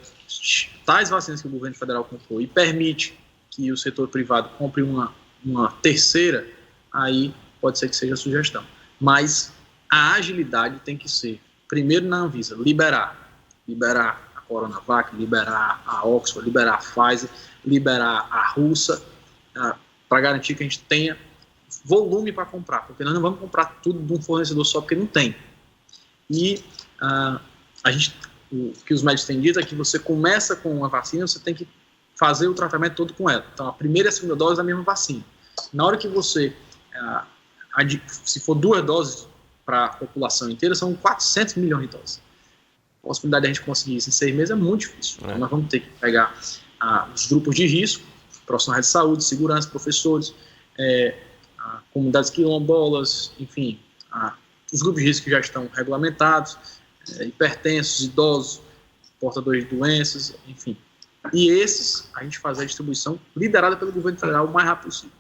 B: tais vacinas que o governo federal comprou e permite que o setor privado compre uma terceira, aí pode ser que seja a sugestão. Mas a agilidade tem que ser, primeiro na Anvisa, liberar a Coronavac, liberar a Oxford, liberar a Pfizer, liberar a russa, para garantir que a gente tenha volume para comprar, porque nós não vamos comprar tudo de um fornecedor só, porque não tem. E o que os médicos têm dito é que você começa com uma vacina, você tem que fazer o tratamento todo com ela. Então, a primeira e a segunda dose da mesma vacina. Na hora que você, se for 2 doses para a população inteira, são 400 milhões de doses. A possibilidade de a gente conseguir isso em 6 meses é muito difícil. Então, nós vamos ter que pegar os grupos de risco, profissionais de saúde, segurança, professores, comunidades quilombolas, enfim, os grupos de risco que já estão regulamentados, hipertensos, idosos, portadores de doenças, enfim. E esses, a gente fazer a distribuição liderada pelo governo federal o mais rápido possível.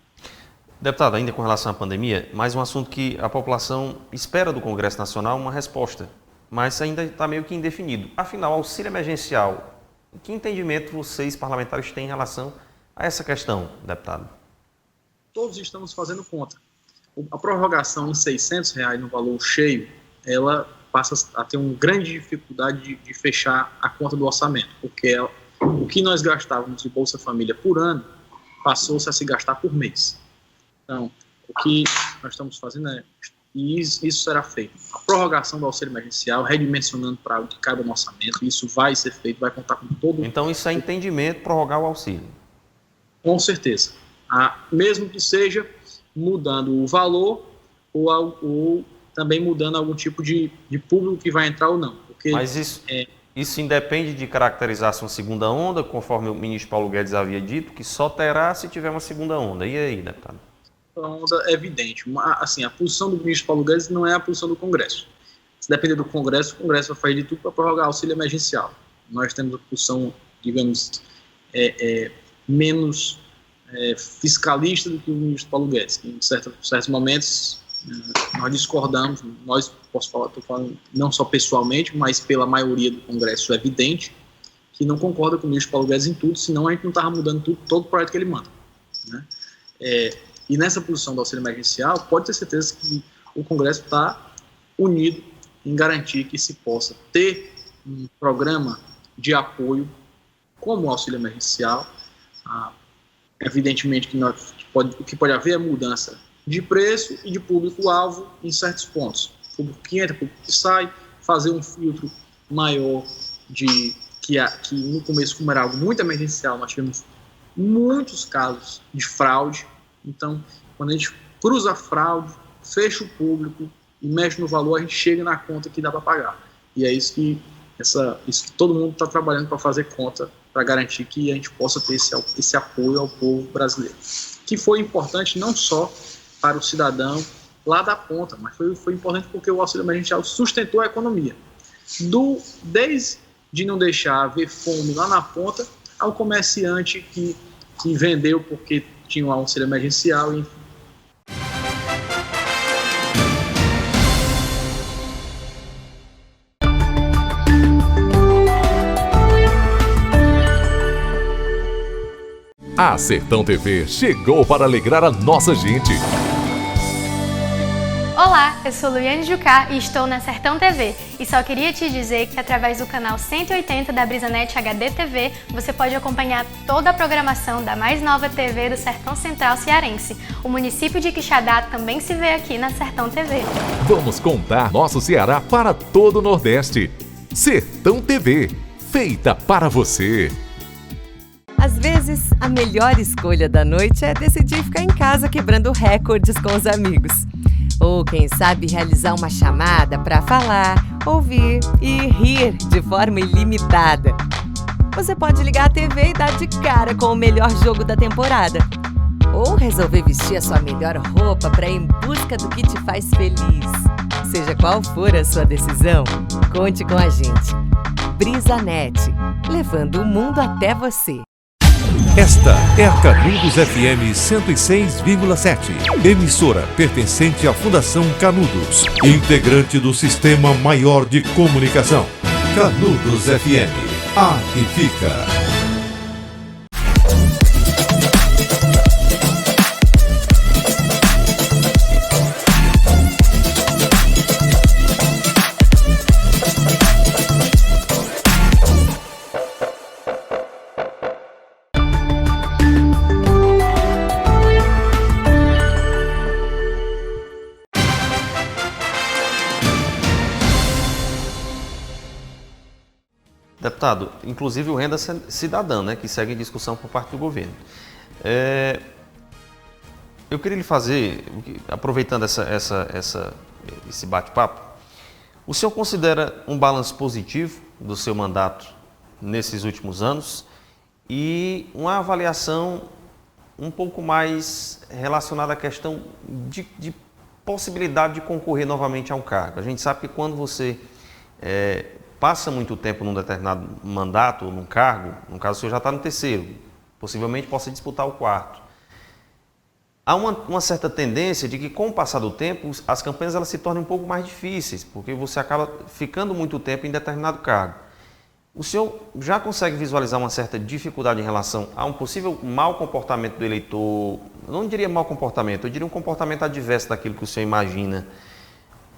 A: Deputado, ainda com relação à pandemia, mais um assunto que a população espera do Congresso Nacional uma resposta, mas ainda está meio que indefinido. Afinal, auxílio emergencial Que entendimento vocês, parlamentares, têm em relação a essa questão, deputado?
B: Todos estamos fazendo conta. A prorrogação em R$600 no valor cheio, ela passa a ter uma grande dificuldade de fechar a conta do orçamento, porque o que nós gastávamos de Bolsa Família por ano passou-se a se gastar por mês. Então, o que nós estamos fazendo e isso será feito. A prorrogação do auxílio emergencial, redimensionando para o que cabe no orçamento, isso vai ser feito, vai contar com todo...
A: Então isso é entendimento, prorrogar o auxílio?
B: Com certeza. Mesmo que seja mudando o valor ou também mudando algum tipo de público que vai entrar ou não. Porque,
A: mas isso independe de caracterizar-se uma segunda onda, conforme o ministro Paulo Guedes havia dito, que só terá se tiver uma segunda onda. E aí, deputado?
B: A onda é evidente. Assim, a posição do ministro Paulo Guedes não é a posição do Congresso. Se depender do Congresso, o Congresso vai fazer de tudo para prorrogar o auxílio emergencial. Nós temos a posição, digamos, menos fiscalista do que o ministro Paulo Guedes, que em certos momentos nós discordamos, estou falando não só pessoalmente, mas pela maioria do Congresso é evidente que não concorda com o ministro Paulo Guedes em tudo, senão a gente não estava mudando todo o projeto que ele manda, né? E nessa posição do auxílio emergencial, pode ter certeza que o Congresso está unido em garantir que se possa ter um programa de apoio como o auxílio emergencial. Evidentemente que o que pode haver é mudança de preço e de público-alvo em certos pontos. Público que entra, público que sai, fazer um filtro maior que no começo, como era algo muito emergencial, nós tivemos muitos casos de fraude. Então, quando a gente cruza a fraude, fecha o público e mexe no valor, a gente chega na conta que dá para pagar. E é isso que todo mundo está trabalhando para fazer conta, para garantir que a gente possa ter esse apoio ao povo brasileiro. Que foi importante não só para o cidadão lá da ponta, mas foi importante porque o auxílio emergencial sustentou a economia. Desde não deixar haver fome lá na ponta, ao comerciante que vendeu porque tinha um auxílio emergencial, enfim.
C: A Sertão TV chegou para alegrar a nossa gente.
J: Olá, eu sou Luiane Jucá e estou na Sertão TV. E só queria te dizer que através do canal 180 da BrisaNet HD TV, você pode acompanhar toda a programação da mais nova TV do Sertão Central Cearense. O município de Quixadá também se vê aqui na Sertão TV.
C: Vamos contar nosso Ceará para todo o Nordeste. Sertão TV, feita para você.
K: Às vezes, a melhor escolha da noite é decidir ficar em casa quebrando recordes com os amigos. Ou, quem sabe, realizar uma chamada para falar, ouvir e rir de forma ilimitada. Você pode ligar a TV e dar de cara com o melhor jogo da temporada. Ou resolver vestir a sua melhor roupa para ir em busca do que te faz feliz. Seja qual for a sua decisão, conte com a gente. BrisaNet, levando o mundo até você.
I: Esta é a Canudos FM 106,7, emissora pertencente à Fundação Canudos, integrante do Sistema Maior de Comunicação. Canudos FM, aqui fica.
A: Deputado, inclusive o Renda Cidadã, né, que segue em discussão por parte do governo. Eu queria lhe fazer, aproveitando esse bate-papo, o senhor considera um balanço positivo do seu mandato nesses últimos anos e uma avaliação um pouco mais relacionada à questão de possibilidade de concorrer novamente a um cargo? A gente sabe que quando você passa muito tempo num determinado mandato, num cargo, no caso o senhor já está no terceiro, possivelmente possa disputar o quarto. Há uma certa tendência de que, com o passar do tempo, as campanhas elas se tornem um pouco mais difíceis, porque você acaba ficando muito tempo em determinado cargo. O senhor já consegue visualizar uma certa dificuldade em relação a um possível mau comportamento do eleitor? Eu não diria mau comportamento, eu diria um comportamento adverso daquilo que o senhor imagina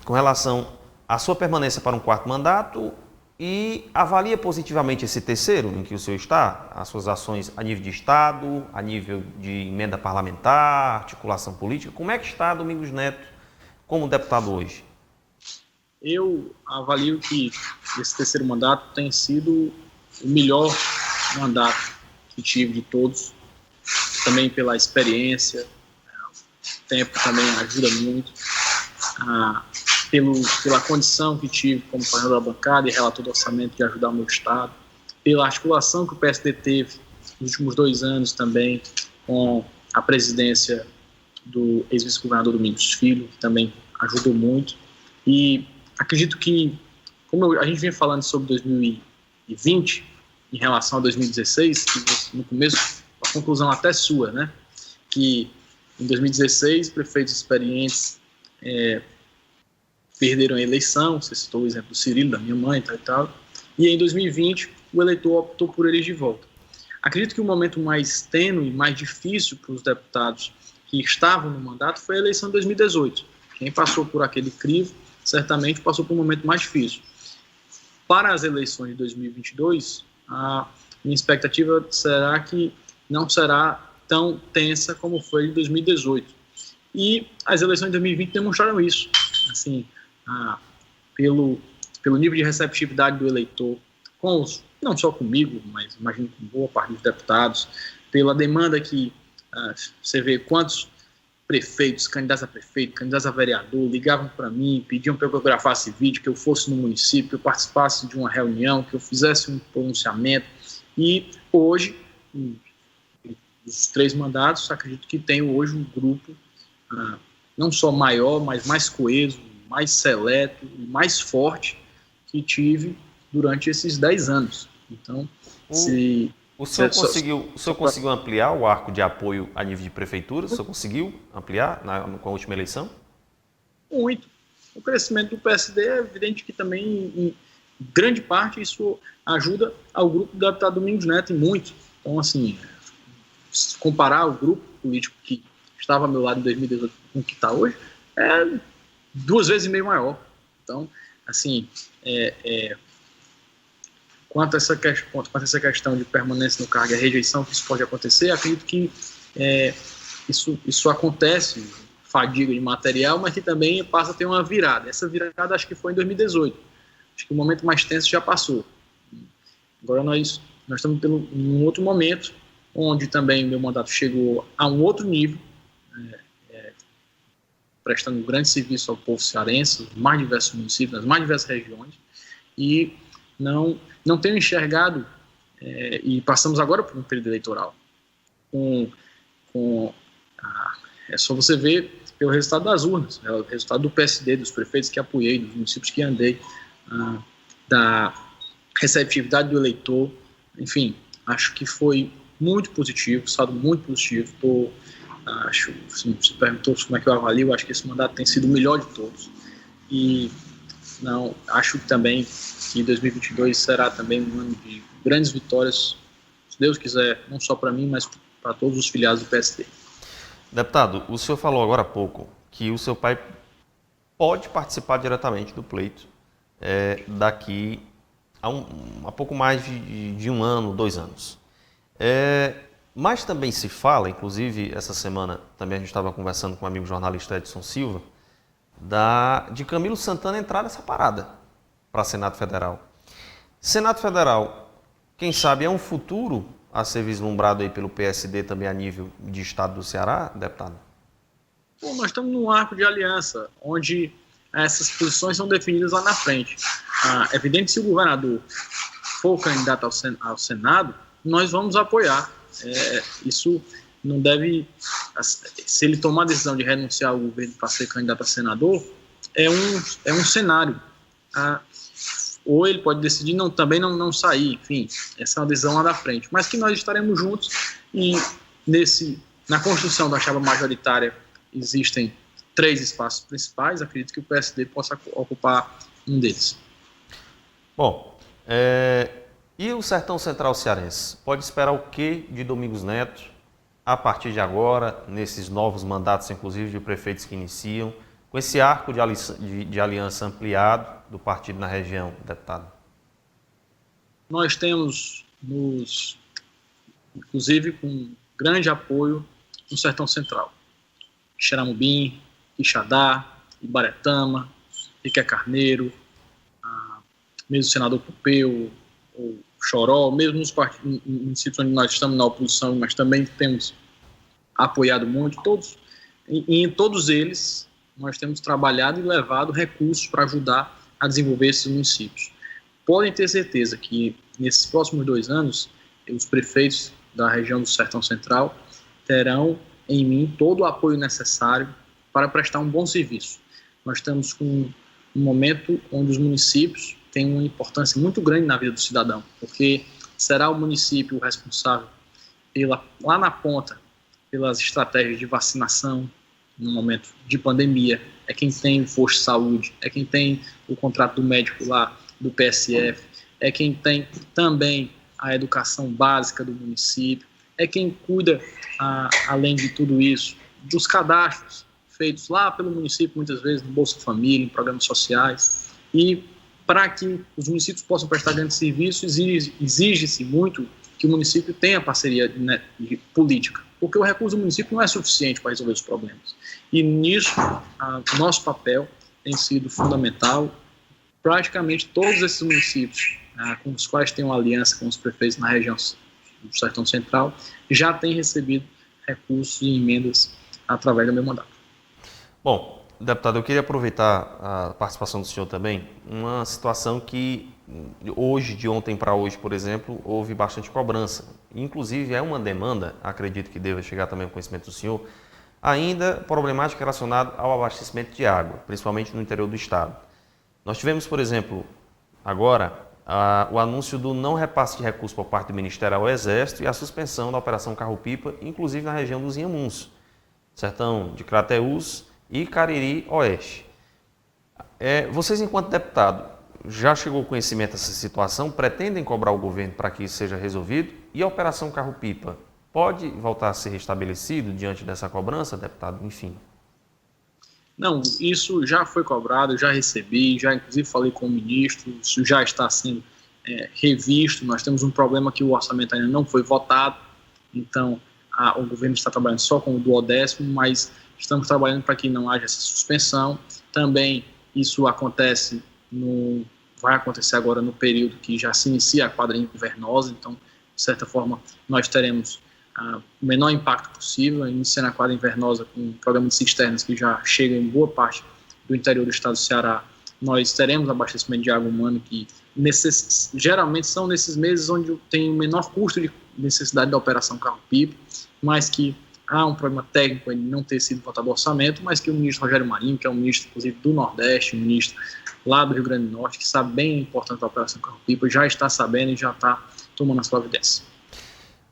A: com relação à sua permanência para um quarto mandato e avalia positivamente esse terceiro em que o senhor está, as suas ações a nível de Estado, a nível de emenda parlamentar, articulação política. Como é que está Domingos Neto como deputado hoje?
B: Eu avalio que esse terceiro mandato tem sido o melhor mandato que tive de todos, também pela experiência, o tempo também ajuda muito, pela condição que tive como coordenador da bancada e relator do orçamento de ajudar o meu Estado, pela articulação que o PSD teve nos últimos 2 anos também com a presidência do ex-vice-governador Domingos Filho, que também ajudou muito. E acredito que, como a gente vem falando sobre 2020, em relação a 2016, que no começo, a conclusão até sua, né? Que em 2016, prefeitos experientes perderam a eleição, você citou o exemplo do Cirilo, da minha mãe e tal, e em 2020, o eleitor optou por eles de volta. Acredito que o momento mais tênue, mais difícil para os deputados que estavam no mandato foi a eleição de 2018. Quem passou por aquele crivo, certamente passou por um momento mais difícil. Para as eleições de 2022, a minha expectativa será que não será tão tensa como foi em 2018. E as eleições de 2020 demonstraram isso. Assim, pelo nível de receptividade do eleitor, não só comigo, mas imagino com boa parte dos deputados, pela demanda que você vê quantos prefeitos, candidatos a prefeito, candidatos a vereador, ligavam para mim, pediam para eu gravasse vídeo, que eu fosse no município, que eu participasse de uma reunião, que eu fizesse um pronunciamento. E hoje, os 3 mandatos, acredito que tenho hoje um grupo não só maior, mas mais coeso, mais seleto, mais forte que tive durante esses 10 anos. Então,
A: o senhor conseguiu ampliar o arco de apoio a nível de prefeitura? O senhor conseguiu ampliar com a última eleição?
B: Muito. O crescimento do PSD é evidente que também, em grande parte, isso ajuda ao grupo do deputado Domingos Neto e muito. Então, assim, comparar o grupo político que estava ao meu lado em 2018 com o que está hoje, é 2,5 vezes maior. Então, assim, quanto a essa questão de permanência no cargo e a rejeição que isso pode acontecer, acredito que isso acontece, fadiga de material, mas que também passa a ter uma virada. Essa virada acho que foi em 2018. Acho que o momento mais tenso já passou. Agora nós estamos em um outro momento, onde também o meu mandato chegou a um outro nível, prestando um grande serviço ao povo cearense, nos mais diversos municípios, nas mais diversas regiões, e não tenho enxergado, e passamos agora por um período eleitoral, é só você ver pelo resultado das urnas, o resultado do PSD, dos prefeitos que apoiei, dos municípios que andei, da receptividade do eleitor, enfim, acho que foi muito positivo, saldo muito positivo. Acho, assim, você perguntou como é que eu avalio, acho que esse mandato tem sido o melhor de todos. E acho também que 2022 será também um ano de grandes vitórias, se Deus quiser, não só para mim, mas para todos os filiados do PSD.
A: Deputado, o senhor falou agora há pouco que o seu pai pode participar diretamente do pleito daqui a pouco mais de 1 ano, 2 anos. Mas também se fala, inclusive essa semana também a gente estava conversando com o amigo jornalista Edson Silva, de Camilo Santana entrar nessa parada para Senado Federal. Senado Federal, quem sabe é um futuro a ser vislumbrado aí pelo PSD também a nível de Estado do Ceará, deputado?
B: Bom, nós estamos num arco de aliança, onde essas posições são definidas lá na frente. É evidente que se o governador for candidato ao Senado, nós vamos apoiar. Isso não deve... Se ele tomar a decisão de renunciar ao governo para ser candidato a senador, é um cenário. Ou ele pode decidir também não sair, enfim, essa é uma decisão lá da frente. Mas que nós estaremos juntos e na construção da chapa majoritária existem 3 espaços principais, acredito que o PSD possa ocupar um deles.
A: Bom, E o Sertão Central cearense? Pode esperar o que de Domingos Neto a partir de agora, nesses novos mandatos, inclusive de prefeitos que iniciam, com esse arco de aliança ampliado do partido na região, deputado?
B: Nós temos, inclusive com grande apoio, no Sertão Central. Xeramubim, Quixadá, Ibaretama, Riqué Carneiro, mesmo o senador Pompeu, o Choró, mesmo nos municípios onde nós estamos na oposição, mas também temos apoiado muito, todos, e em todos eles nós temos trabalhado e levado recursos para ajudar a desenvolver esses municípios. Podem ter certeza que nesses próximos 2 anos, os prefeitos da região do Sertão Central terão em mim todo o apoio necessário para prestar um bom serviço. Nós estamos com um momento onde os municípios têm uma importância muito grande na vida do cidadão, porque será o município o responsável lá na ponta pelas estratégias de vacinação no momento de pandemia, é quem tem o posto de saúde, é quem tem o contrato do médico lá do PSF, é quem tem também a educação básica do município, é quem cuida, além de tudo isso, dos cadastros feitos lá pelo município, muitas vezes no Bolsa Família, em programas sociais. E para que os municípios possam prestar grande serviço, exige-se muito que o município tenha parceria de política, porque o recurso do município não é suficiente para resolver os problemas. E nisso, nosso papel tem sido fundamental. Praticamente todos esses municípios com os quais tem uma aliança com os prefeitos na região do Sertão Central já têm recebido recursos e emendas através do meu mandato.
A: Bom, deputado, eu queria aproveitar a participação do senhor também, uma situação que hoje, de ontem para hoje, por exemplo, houve bastante cobrança. Inclusive, é uma demanda, acredito que deva chegar também ao conhecimento do senhor, ainda problemática relacionada ao abastecimento de água, principalmente no interior do estado. Nós tivemos, por exemplo, agora, o anúncio do não repasse de recursos por parte do Ministério ao Exército e a suspensão da Operação Carro-Pipa, inclusive na região dos Inhamuns, sertão de Crateús e Cariri Oeste. Vocês, enquanto deputado, já chegou ao conhecimento dessa situação? Pretendem cobrar o governo para que isso seja resolvido? E a Operação Carro-Pipa pode voltar a ser restabelecido diante dessa cobrança, deputado? Enfim.
B: Não, isso já foi cobrado, já recebi, já inclusive falei com o ministro, isso já está sendo revisto. Nós temos um problema que o orçamento ainda não foi votado, então o governo está trabalhando só com o duodécimo, mas estamos trabalhando para que não haja essa suspensão. Também isso vai acontecer agora no período que já se inicia a quadra invernosa, então, de certa forma, nós teremos o menor impacto possível, iniciando a quadra invernosa com um programa de cisternas que já chega em boa parte do interior do estado do Ceará. Nós teremos abastecimento de água humana que geralmente são nesses meses onde tem o menor custo de necessidade da Operação Carro-Pipa, mas que há um problema técnico em não ter sido votado o orçamento, mas que o ministro Rogério Marinho, que é um ministro, inclusive, do Nordeste, um ministro lá do Rio Grande do Norte, que sabe bem a importância da Operação Carro-Pipa, já está sabendo e já está tomando as providências.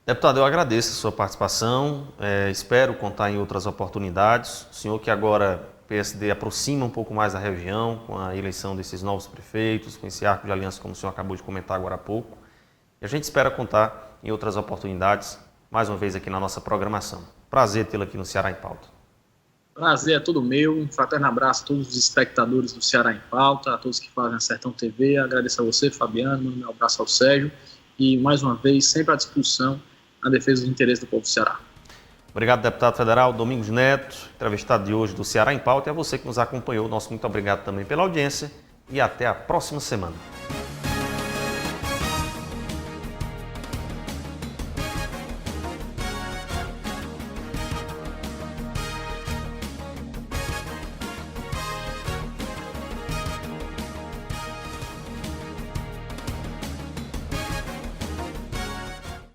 A: Deputado, eu agradeço a sua participação, espero contar em outras oportunidades. O senhor que agora, PSD, aproxima um pouco mais da região com a eleição desses novos prefeitos, com esse arco de aliança, como o senhor acabou de comentar agora há pouco. E a gente espera contar em outras oportunidades, mais uma vez aqui na nossa programação. Prazer tê-lo aqui no Ceará em Pauta.
B: Prazer é todo meu, um fraterno abraço a todos os espectadores do Ceará em Pauta, a todos que fazem a Sertão TV, agradeço a você, Fabiano, um abraço ao Sérgio e, mais uma vez, sempre à disposição na defesa dos interesses do povo do Ceará.
A: Obrigado, deputado federal Domingos Neto, entrevistado de hoje do Ceará em Pauta, e a você que nos acompanhou, nosso muito obrigado também pela audiência e até a próxima semana.